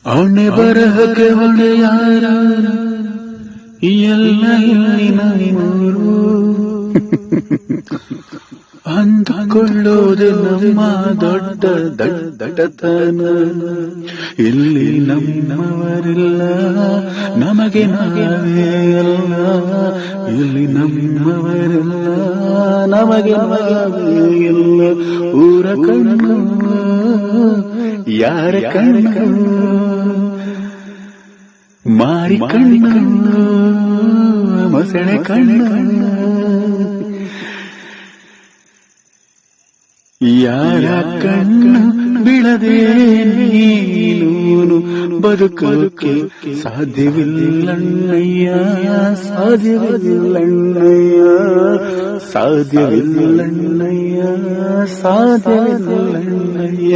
ಅವನೆ ಬರಹಕ್ಕೆ ಹೊಣೆ ಯಾರ ಎಲ್ಲ ಇಲ್ಲಿನ ಮೂರು ಅಂದುಕೊಳ್ಳೋದು ನಮ್ಮ ದೊಡ್ಡ ದಡ್ಡತನ. ಇಲ್ಲಿ ನಮ್ಮವರಿಲ್ಲ, ನಮಗೆ ನಾವೇ ಅಲ್ಲ. ಇಲ್ಲಿ ನಮ್ಮವರಿಲ್ಲ, ನಮಗೆ ನಾವೇ ಇಲ್ಲ. ಊರ ಕಣ್ಣು ಯಾರ ಕಣ್ಣು, ಮಾರಿ ಕಣ್ಣು ಮಸಣೆ ಕಣ್ಣು. ಯಾರ ಕಣ್ಣು ಬಿಡದೆ ನೀನು ಬದುಕೋಕೆ ಸಾಧ್ಯವಿಲ್ಲಣ್ಣಯ್ಯ, ಸಾಧ್ಯವಿಲ್ಲಣ್ಣಯ್ಯ, ಸಾಧ್ಯವಿಲ್ಲಣ್ಣಯ್ಯ, ಸಾಧ್ಯವಿಲ್ಲಣ್ಣಯ್ಯ.